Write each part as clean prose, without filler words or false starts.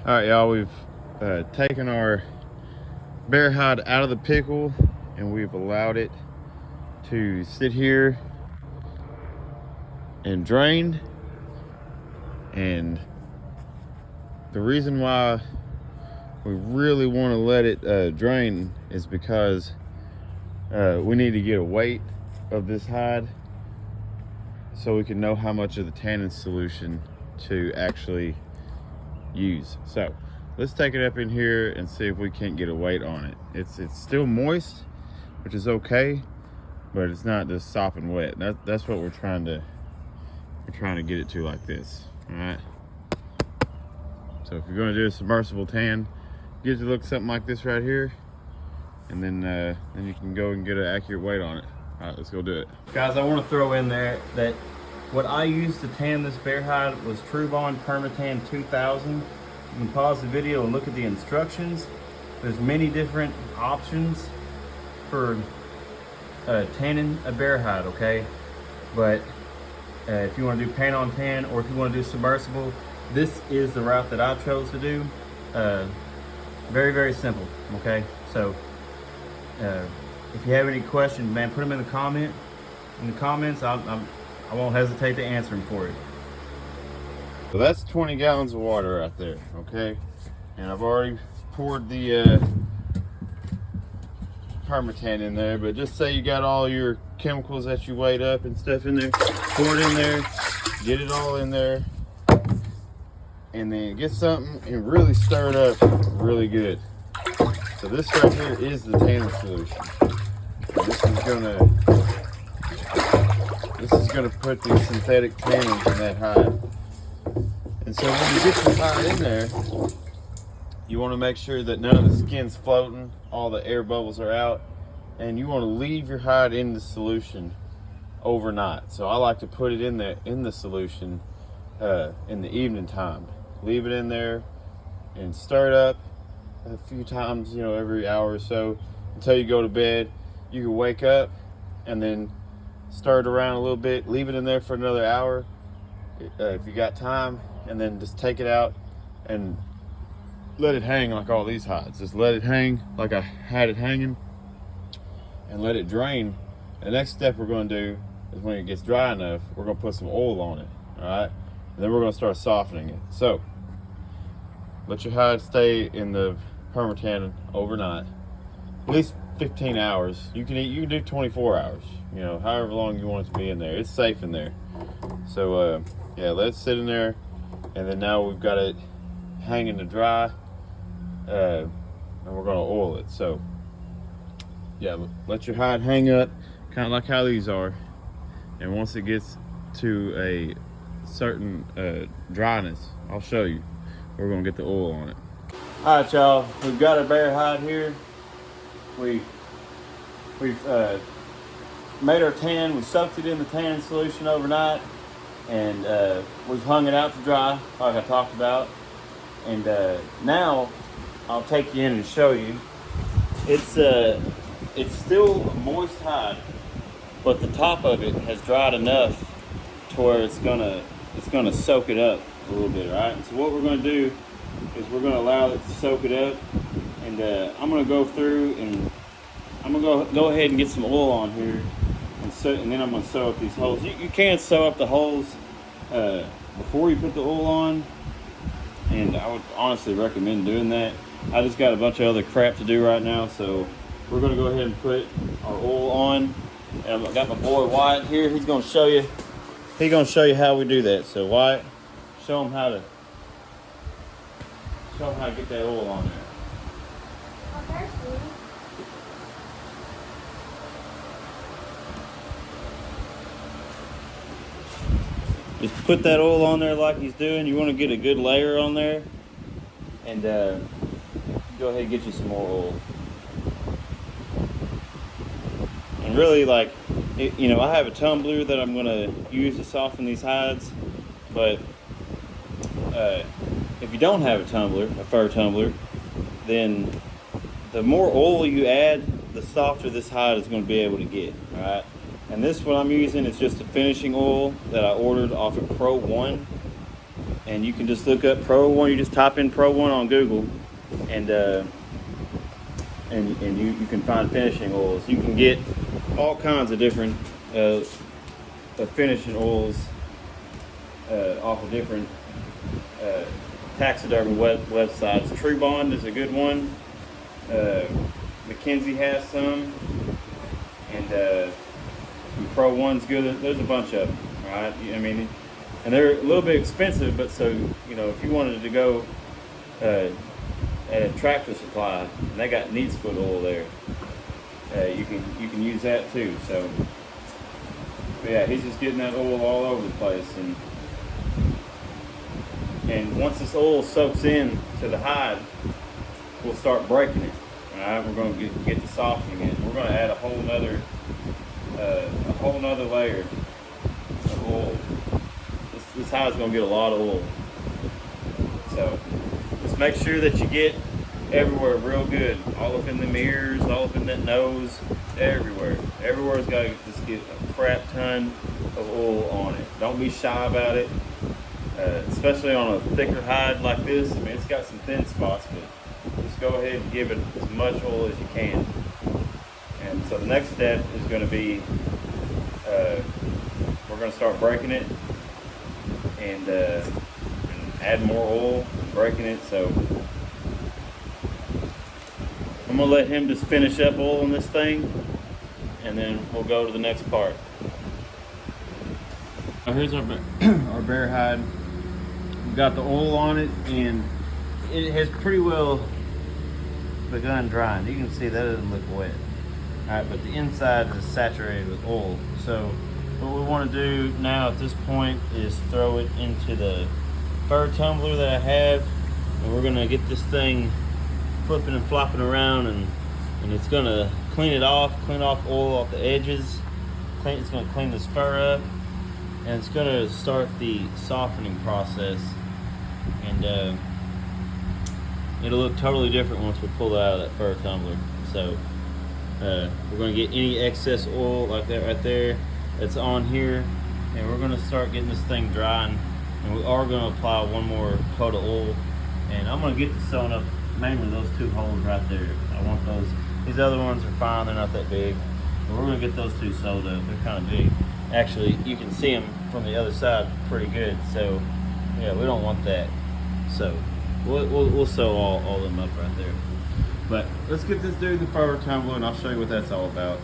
All right, y'all, we've taken our bear hide out of the pickle and we've allowed it to sit here and drain. And the reason why we really want to let it drain is because we need to get a weight of this hide so we can know how much of the tannin solution to actually use. So let's take it up in here and see if we can't get a weight on it. It's still moist, which is okay, but it's not just sopping wet. That's what we're trying to get it to, like this. All right, so if you're going to do a submersible tan, get it to look something like this right here, and then you can go and get an accurate weight on it. All right, let's go do it. Guys, I want to throw in there that what I used to tan this bear hide was True Bond Permatan 2000. You can pause the video and look at the instructions. There's many different options for tanning a bear hide, okay? But if you want to do pan on tan, or if you want to do submersible, this is the route that I chose to do. Very, very simple, okay? So if you have any questions, man, put them in the comments. I won't hesitate to answer them for you. So that's 20 gallons of water right there, okay? And I've already poured the permatan in there, but just say you got all your chemicals that you weighed up and stuff in there, pour it in there, get it all in there, and then get something and really stir it up really good. So this right here is the tannin solution. And this is gonna put the synthetic tannins in that hide. And so when you get your hide in there, you want to make sure that none of the skin's floating, all the air bubbles are out, and you want to leave your hide in the solution overnight. So I like to put it in the solution in the evening time. Leave it in there and stir it up a few times, you know, every hour or so until you go to bed. You can wake up and then stir it around a little bit, leave it in there for another hour if you got time, and then just take it out and let it hang like all these hides. Just let it hang like I had it hanging and let it drain. The next step we're going to do is when it gets dry enough, we're going to put some oil on it, all right? And then we're going to start softening it. So let your hide stay in the permatan overnight, at least 15 hours. You can do 24 hours, you know, however long you want it to be in there. It's safe in there. So yeah, let it sit in there, and then now we've got it hanging to dry, and we're going to oil it. So yeah, let your hide hang up kind of like how these are, and once it gets to a certain dryness, I'll show you. We're going to get the oil on it. All right, y'all, we've got our bear hide here. We've made our tan. We soaked it in the tannin solution overnight, and we've hung it out to dry like I talked about. And now I'll take you in and show you. It's still a moist hide, but the top of it has dried enough to where it's gonna soak it up a little bit, right? And so what we're gonna do is we're gonna allow it to soak it up, and I'm gonna go through and I'm gonna go ahead and get some oil on here, and then I'm gonna sew up these holes. You can sew up the holes before you put the oil on, and I would honestly recommend doing that. I just got a bunch of other crap to do right now, so we're gonna go ahead and put our oil on. And I've got my boy Wyatt here. He's gonna show you how we do that. So Wyatt, show him how to get that oil on there. Just put that oil on there like he's doing. You want to get a good layer on there, and go ahead and get you some more oil. And really, like, you know, I have a tumbler that I'm going to use to soften these hides, but if you don't have a tumbler, a fur tumbler, then the more oil you add, the softer this hide is going to be able to get, all right? And this one I'm using is just a finishing oil that I ordered off of Pro 1. and you can just look up Pro 1. You just type in Pro 1 on Google, and you can find finishing oils. You can get all kinds of different finishing oils off of different taxidermy websites. True Bond is a good one. McKinsey has some, and Pro 1's good. There's a bunch of them, right? I mean, and they're a little bit expensive, but so, you know, if you wanted to go at a Tractor Supply, and they got neat's foot oil there, you can use that too. So, but yeah, he's just getting that oil all over the place, and once this oil soaks in to the hide, we'll start breaking it. All right, we're going to get the softening in. We're going to add a whole nother layer of oil. This hide is going to get a lot of oil. So just make sure that you get everywhere real good. All up in the ears, all up in that nose, everywhere. Everywhere's got to just get a crap ton of oil on it. Don't be shy about it, especially on a thicker hide like this. I mean, it's got some thin spots, but just go ahead and give it as much oil as you can. And so the next step is going to be, we're going to start breaking it and add more oil and breaking it. So I'm going to let him just finish up oil on this thing, and then we'll go to the next part. So here's our bear hide. We've got the oil on it, and it has pretty well begun drying. You can see that doesn't look wet. All right, but the inside is saturated with oil. So what we want to do now at this point is throw it into the fur tumbler that I have, and we're gonna get this thing flipping and flopping around, and it's gonna clean off oil off the edges. It's gonna clean this fur up, and it's gonna start the softening process, and it'll look totally different once we pull it out of that fur tumbler. So we're going to get any excess oil like that right there that's on here, and we're going to start getting this thing drying, and we are going to apply one more coat of oil, and I'm going to get this sewn up, mainly those two holes right there. I want those. These other ones are fine, they're not that big, but we're going to get those two sewed up. They're kind of big. Actually, you can see them from the other side pretty good, so yeah, we don't want that. So we'll sew all them up right there. But let's get this dude the fur tumbler, and I'll show you what that's all about.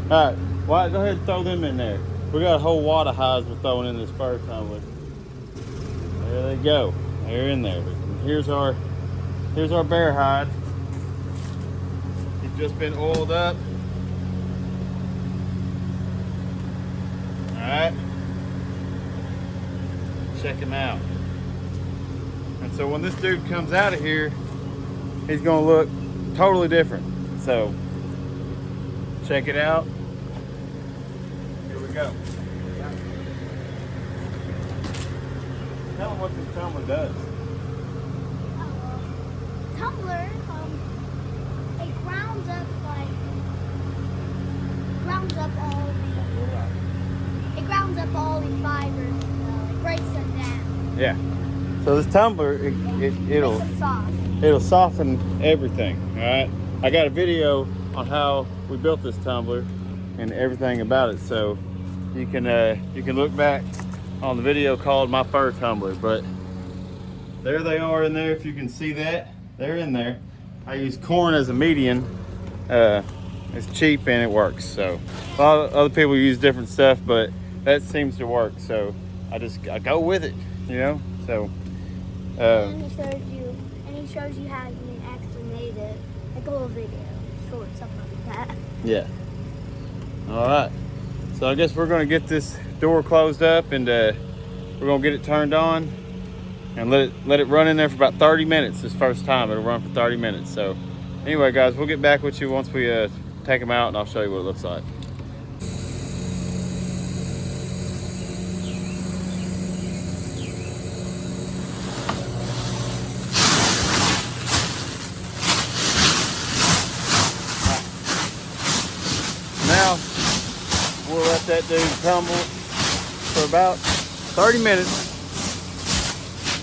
All right, Wyatt, go ahead and throw them in there. We got a whole wad of hides we're throwing in this fur tumbler. There they go. They're in there. Here's our bear hide. It's just been oiled up. All right. Check him out. And so when this dude comes out of here, he's gonna look totally different. So check it out. Here we go. Tell them what this tumbler does. Tumbler, it grounds up all the fibers, it breaks them down. Yeah. So this tumbler, it'll soften everything. All right. I got a video on how we built this tumbler and everything about it, so you can look back on the video called My Fur Tumbler. But there they are in there. If you can see that, they're in there. I use corn as a median. It's cheap and it works. So a lot of other people use different stuff, but that seems to work. So I go with it, you know. So. And he shows you how you actually made it, like a little video, short, something like that. Yeah. All right. So I guess we're going to get this door closed up, and we're going to get it turned on and let it run in there for about 30 minutes. This first time it'll run for 30 minutes. So anyway, guys, we'll get back with you once we take them out, and I'll show you what it looks like. Now we'll let that dude tumble for about 30 minutes,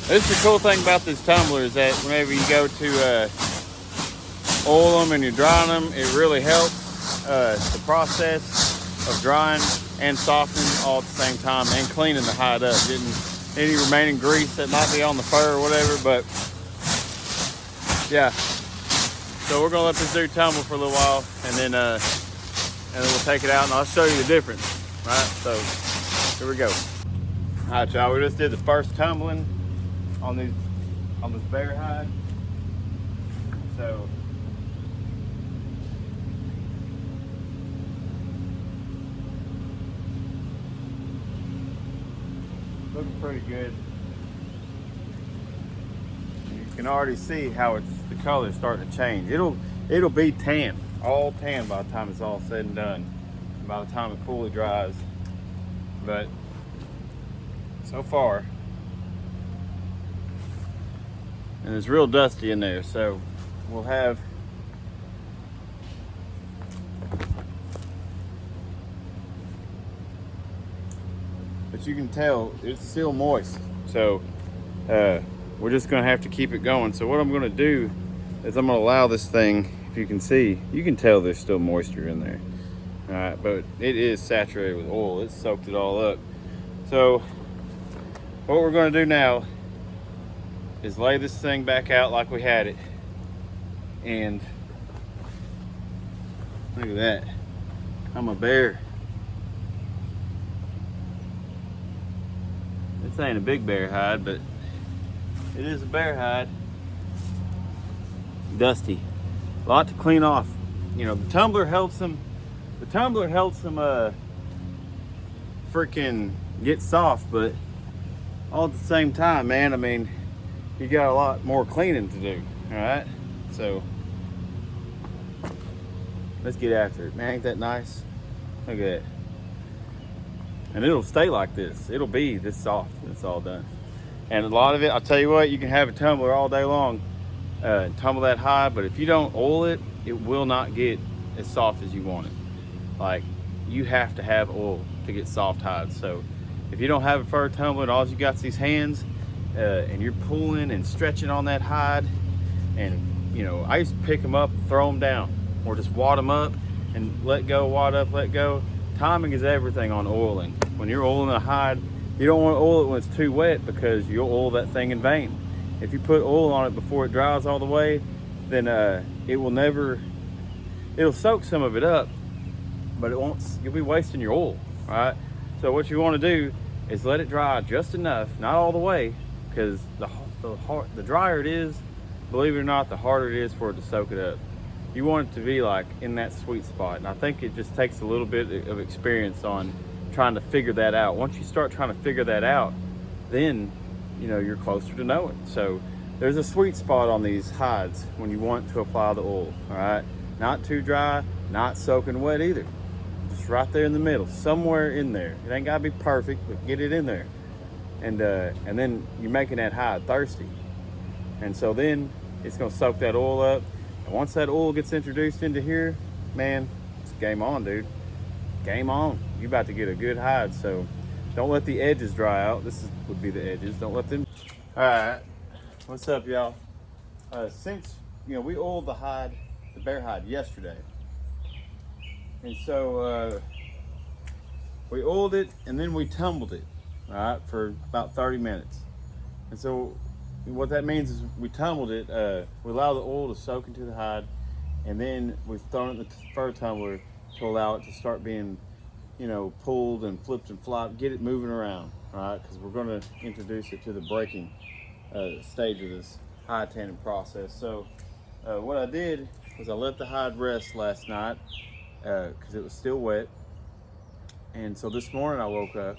This is the cool thing about this tumbler is that whenever you go to oil them and you're drying them, it really helps the process of drying and softening all at the same time and cleaning the hide up, getting any remaining grease that might be on the fur or whatever. But yeah, so we're gonna let this dude tumble for a little while, and then we'll take it out and I'll show you the difference. Right, so here we go. All right, y'all, we just did the first tumbling on this bear hide. So looking pretty good. You can already see how the color's starting to change. It'll be tan, all tan by the time it's all said and done, by the time it fully dries. But so far, and it's real dusty in there, so we'll have but you can tell it's still moist, so we're just gonna have to keep it going. So what I'm gonna do is I'm gonna allow this thing, if you can see, you can tell there's still moisture in there. All right, but it is saturated with oil. It's soaked it all up. So what we're gonna do now is lay this thing back out like we had it. And look at that, I'm a bear. This ain't a big bear hide, but it is a bear hide. Dusty, a lot to clean off. You know, the tumbler helps them. The tumbler helps them freaking get soft, but all at the same time, man, I mean, you got a lot more cleaning to do. All right, so let's get after it, man. Ain't that nice? Look at that. And it'll stay like this. It'll be this soft when it's all done. And a lot of it, I'll tell you what, you can have a tumbler all day long, tumble that high, but if you don't oil it, it will not get as soft as you want it. Like, you have to have oil to get soft hides. So if you don't have a fur tumbler and all you got is these hands, and you're pulling and stretching on that hide, and you know, I used to pick them up and throw them down, or just wad them up and let go, wad up, let go. Timing is everything on oiling. When you're oiling a hide, you don't want to oil it when it's too wet, because you'll oil that thing in vain. If you put oil on it before it dries all the way, then it'll soak some of it up, but you'll be wasting your oil, right? So what you want to do is let it dry just enough, not all the way, because the drier it is, believe it or not, the harder it is for it to soak it up. You want it to be like in that sweet spot, and I think it just takes a little bit of experience on trying to figure that out. Once you start trying to figure that out, then you know you're closer to knowing. So there's a sweet spot on these hides when you want to apply the oil. All right, not too dry, not soaking wet either. Just right there in the middle, somewhere in there. It ain't gotta be perfect, but get it in there. And then you're making that hide thirsty, and so then it's gonna soak that oil up. And once that oil gets introduced into here, man, it's game on, dude. Game on. You about to get a good hide. So don't let the edges dry out. Would be the edges. Don't let them. All right, what's up, y'all? Since we oiled the bear hide yesterday, and so we oiled it and then we tumbled it, all right, for about 30 minutes. And so what that means is we tumbled it, we allow the oil to soak into the hide, and then we've thrown it in the fur tumbler to allow it to start being, pulled and flipped and flopped, get it moving around, all right? Because we're going to introduce it to the breaking stage of this hide tanning process. So what I did was I let the hide rest last night because it was still wet. And so this morning I woke up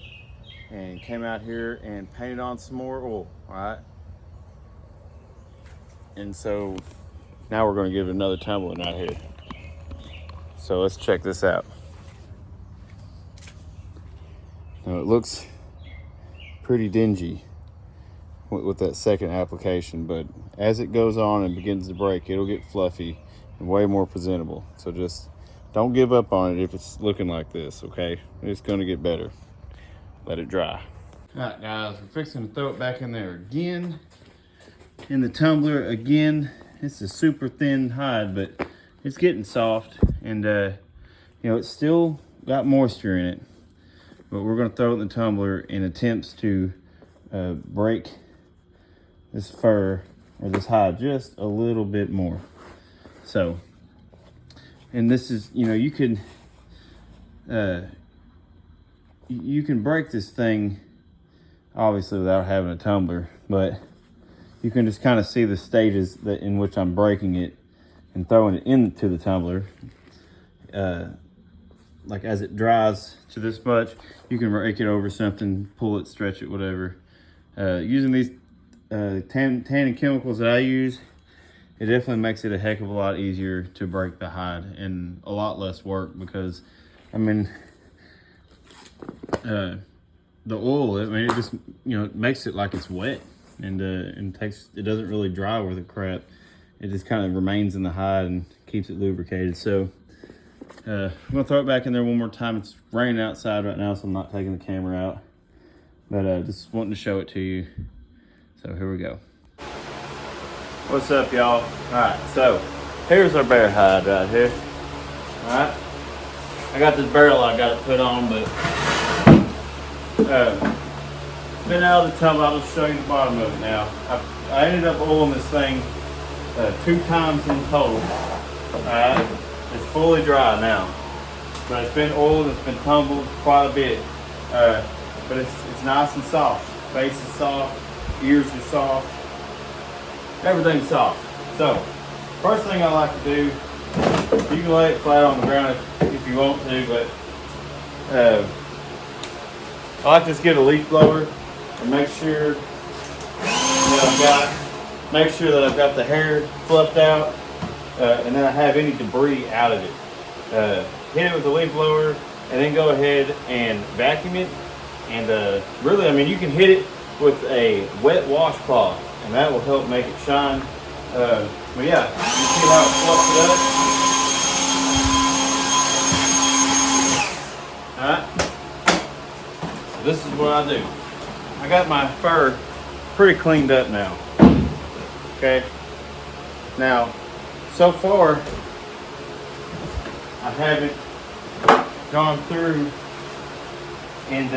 and came out here and painted on some more oil, all right? And so now we're going to give it another tumbling right here. So let's check this out. Now it looks pretty dingy with that second application, but as it goes on and begins to break, it'll get fluffy and way more presentable. So just don't give up on it if it's looking like this, okay? It's going to get better. Let it dry. All right, guys, we're fixing to throw it back in there again. In the tumbler again. It's a super thin hide, but it's getting soft, and you know, it's still got moisture in it. But we're gonna throw it in the tumbler in attempts to break this fur or this hide just a little bit more. So, and this is, you know, you can break this thing obviously without having a tumbler, but you can just kind of see the stages that in which I'm breaking it and throwing it into the tumbler. Like as it dries to this much, you can rake it over something, pull it, stretch it, whatever. Using these tanning chemicals that I use, it definitely makes it a heck of a lot easier to break the hide and a lot less work, because I mean, the oil, I mean, it just, you know, it makes it like it's wet, and it doesn't really dry worth a crap. It just kind of remains in the hide and keeps it lubricated. So I'm gonna throw it back in there one more time. It's raining outside right now, so I'm not taking the camera out, but just wanting to show it to you. So here we go. What's up, y'all? All right, so here's our bear hide right here. All right, I got this barrel I got it put on, but been out of the tub. I'll just show you the bottom of it now. I ended up oiling this thing 2 times in total. All right, it's fully dry now, but it's been oiled, it's been tumbled quite a bit, but it's nice and soft. Face is soft, ears are soft, everything's soft. So first thing I like to do, you can lay it flat on the ground if you want to, but I like to just get a leaf blower and make sure that I've got the hair fluffed out, and then I have any debris out of it. Hit it with the leaf blower, and then go ahead and vacuum it. And really, I mean, you can hit it with a wet washcloth, and that will help make it shine. But yeah, you see how it fluffs it up? All right. So this is what I do. I got my fur pretty cleaned up now. Okay. Now, so far, I haven't gone through and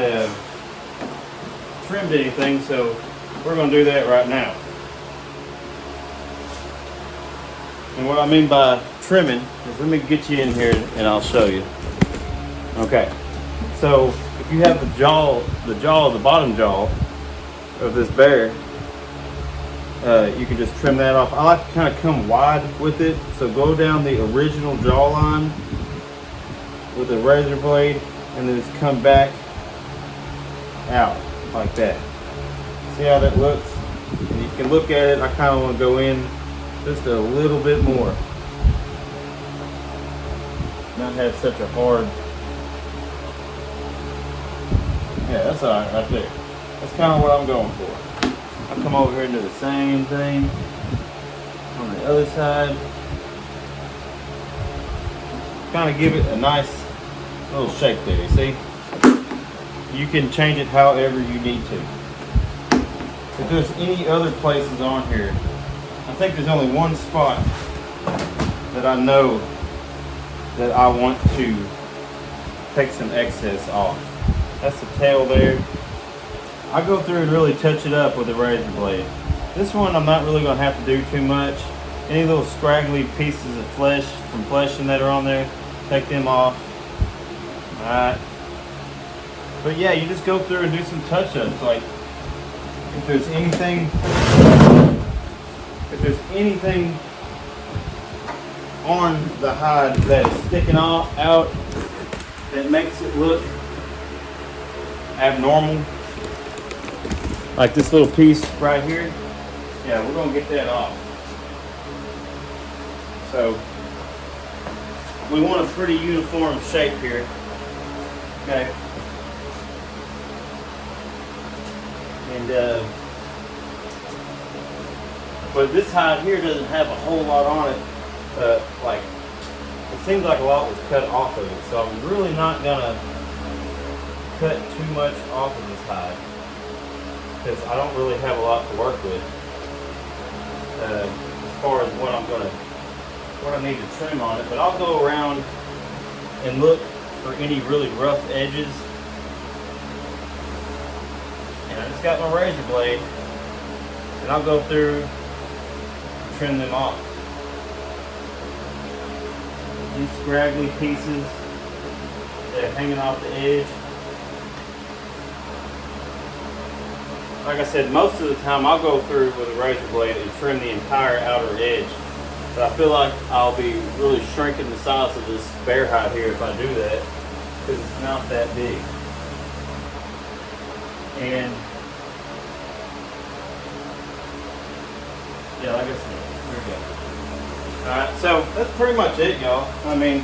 trimmed anything, so we're going to do that right now. And what I mean by trimming is, let me get you in here and I'll show you. Okay, so if you have the bottom jaw of this bear, you can just trim that off. I like to kind of come wide with it, so go down the original jawline with a razor blade, and then just come back out like that. See how that looks? And you can look at it. I kind of want to go in just a little bit more, not have such a hard. Yeah, that's all right there. That's kind of what I'm going for. I'll come over here and do the same thing on the other side. Kind of give it a nice little shake there, you see? You can change it however you need to. If there's any other places on here, I think there's only one spot that I know that I want to take some excess off. That's the tail there. I go through and really touch it up with a razor blade. This one I'm not really going to have to do too much. Any little scraggly pieces of flesh from fleshing that are on there, take them off. Alright. But yeah, you just go through and do some touch-ups. Like, if there's anything on the hide that is sticking out that makes it look abnormal, like this little piece right here, yeah, we're gonna get that off. So we want a pretty uniform shape here. Okay. And but this hide here doesn't have a whole lot on it. Like, it seems like a lot was cut off of it, so I'm really not gonna cut too much off of this hide. because I don't really have a lot to work with as far as what I need to trim on it. But I'll go around and look for any really rough edges. And I just got my razor blade, and I'll go through and trim them off. These scraggly pieces that are hanging off the edge. Like I said, most of the time I'll go through with a razor blade and trim the entire outer edge. But I feel like I'll be really shrinking the size of this bear hide here if I do that, because it's not that big. And yeah, like I said, here we go. Alright, so that's pretty much it, y'all. I mean,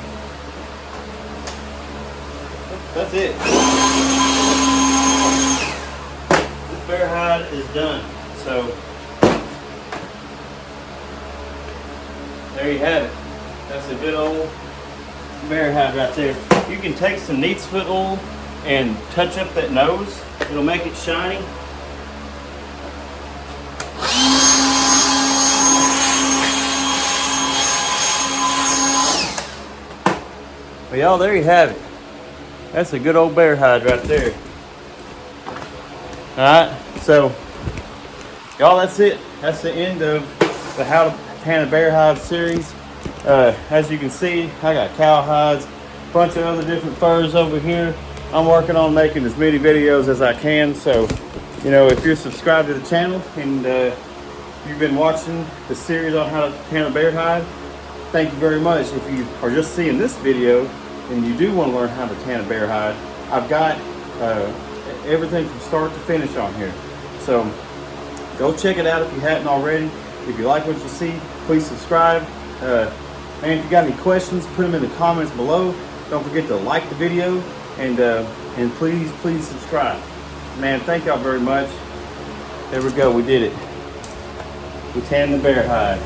that's it. This bear hide is done. So there you have it. That's a good old bear hide right there. You can take some neat's foot oil and touch up that nose. It'll make it shiny. Well, y'all, there you have it. That's a good old bear hide right there. Alright, so y'all, that's it. That's the end of the How to Tan a Bear Hide series. As you can see, I got cow hides, a bunch of other different furs over here. I'm working on making as many videos as I can. So, you know, if you're subscribed to the channel and you've been watching the series on how to tan a bear hide, thank you very much. If you are just seeing this video and you do want to learn how to tan a bear hide, I've got everything from start to finish on here. So go check it out if you hadn't already. If you like what you see, please subscribe. Man, if you got any questions, put them in the comments below. Don't forget to like the video, and please subscribe. Man, thank y'all very much. There we go, we did it. We tanned the bear hide.